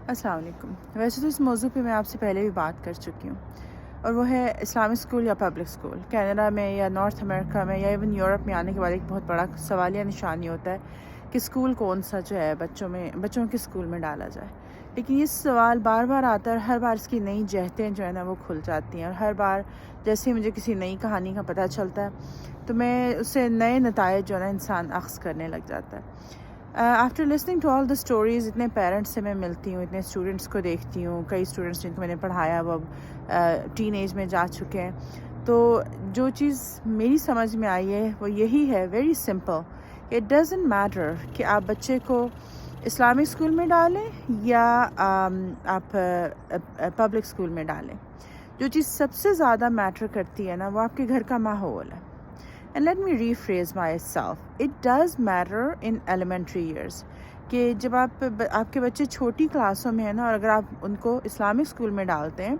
السلام علیکم۔ ویسے تو اس موضوع پہ میں آپ سے پہلے بھی بات کر چکی ہوں، اور وہ ہے اسلامک اسکول یا پبلک اسکول۔ کینیڈا میں یا نارتھ امریکہ میں یا ایون یورپ میں آنے کے بعد ایک بہت بڑا سوالیہ نشانی ہوتا ہے کہ اسکول کون سا جو ہے بچوں کے اسکول میں ڈالا جائے۔ لیکن یہ سوال بار بار آتا ہے، اور ہر بار اس کی نئی جہتیں جو ہے نا وہ کھل جاتی ہیں، اور ہر بار جیسے مجھے کسی نئی کہانی کا پتہ چلتا ہے تو میں اس سے نئے نتائج جو ہے نا انسان اخذ کرنے لگ جاتا ہے۔ After listening to all the stories, اتنے پیرنٹس سے میں ملتی ہوں، اتنے اسٹوڈنٹس کو دیکھتی ہوں، کئی اسٹوڈنٹس جن کو میں نے پڑھایا وہ اب ٹین ایج میں جا چکے ہیں، تو جو چیز میری سمجھ میں آئی ہے وہ یہی ہے، very simple, it doesn't matter کہ آپ بچے کو اسلامک اسکول میں ڈالیں یا آپ پبلک اسکول میں ڈالیں۔ جو چیز سب سے زیادہ میٹر کرتی ہے نا وہ آپ کے گھر کا ماحول ہے۔ And let me rephrase myself. It does matter in elementary years کہ جب آپ کے بچے چھوٹی کلاسوں میں ہیں نا، اور اگر آپ ان کو اسلامک اسکول میں ڈالتے ہیں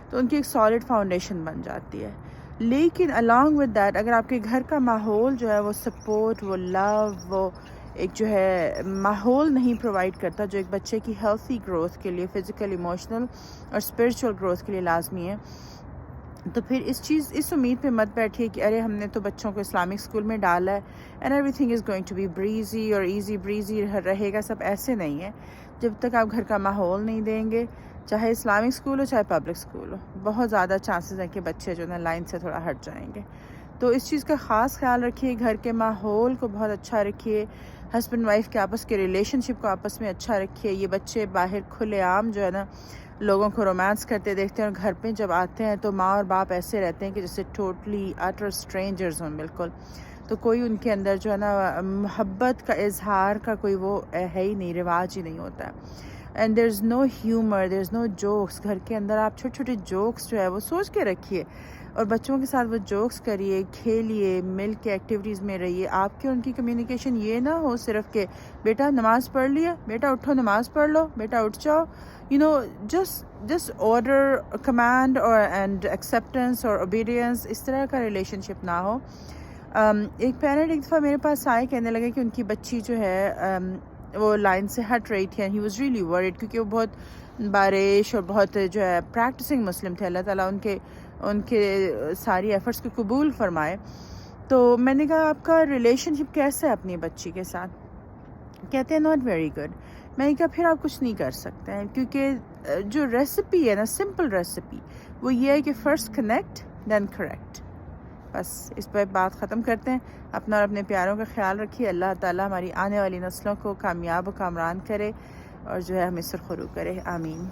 تو ان کی ایک سالڈ فاؤنڈیشن بن جاتی ہے۔ لیکن along with that اگر آپ کے گھر کا ماحول جو ہے وہ سپورٹ، وہ لو، وہ ایک جو ہے ماحول نہیں پرووائڈ کرتا جو ایک بچے کی ہیلتھی گروتھ کے لیے، فزیکل، ایموشنل اور اسپرچول گروتھ کے لیے لازمی ہے، تو پھر اس امید پہ مت بیٹھیے کہ ارے ہم نے تو بچوں کو اسلامک اسکول میں ڈالا ہے and everything is going to be breezy اور ایزی بریزی رہے گا، سب ایسے نہیں ہے۔ جب تک آپ گھر کا ماحول نہیں دیں گے، چاہے اسلامک اسکول ہو چاہے پبلک اسکول ہو، بہت زیادہ چانسز ہیں کہ بچے جو نا لائن سے تھوڑا ہٹ جائیں گے۔ تو اس چیز کا خاص خیال رکھیے، گھر کے ماحول کو بہت اچھا رکھیے، ہسبینڈ وائف کے آپس کے ریلیشن شپ کو آپس میں اچھا رکھیے۔ یہ بچے باہر کھلے عام جو ہے نا لوگوں کو رومانس کرتے دیکھتے ہیں، اور گھر پہ جب آتے ہیں تو ماں اور باپ ایسے رہتے ہیں کہ جیسے ٹوٹلی اٹر اسٹرینجرز ہوں بالکل، تو کوئی ان کے اندر جو ہے نا محبت کا اظہار کا کوئی وہ ہے ہی نہیں، رواج ہی نہیں ہوتا ہے۔ And there is no humour, there is no jokes. گھر کے اندر آپ چھوٹے چھوٹے جوکس جو ہے وہ سوچ کے رکھیے، اور بچوں کے ساتھ وہ جوکس کریے، کھیلیے، مل کے ایکٹیویٹیز میں رہیے۔ آپ کی ان کی کمیونیکیشن یہ نہ ہو صرف کہ بیٹا نماز پڑھ لیا، بیٹا اٹھو نماز پڑھ لو، بیٹا اٹھ جاؤ، جسٹ آرڈر، کمانڈ اور اینڈ ایکسیپٹنس اور اوبیڈینس، اس طرح کا ریلیشن شپ نہ ہو۔ ایک پیرنٹ ایک دفعہ میرے پاس آئے، کہنے لگے کہ ان کی بچی جو ہے وہ لائن سے ہٹ رہی تھی، and he was really word, کیونکہ وہ بہت بارش اور بہت جو ہے پریکٹسنگ مسلم تھے، اللہ تعالیٰ ان کے ساری ایفرٹس کو قبول فرمائے۔ تو میں نے کہا آپ کا ریلیشن شپ کیسا ہے اپنی بچی کے ساتھ؟ کہتے ہیں ناٹ ویری گڈ۔ میں نے کہا پھر آپ کچھ نہیں کر سکتے ہیں، کیونکہ جو ریسیپی ہے نا، سمپل ریسیپی، وہ یہ ہے کہ فرسٹ کنیکٹ دین کریکٹ۔ بس اس پہ بات ختم کرتے ہیں۔ اپنا اور اپنے پیاروں کا خیال رکھیے۔ اللہ تعالیٰ ہماری آنے والی نسلوں کو کامیاب و کامران کرے، اور جو ہے ہمیں سرخرو کرے، آمین۔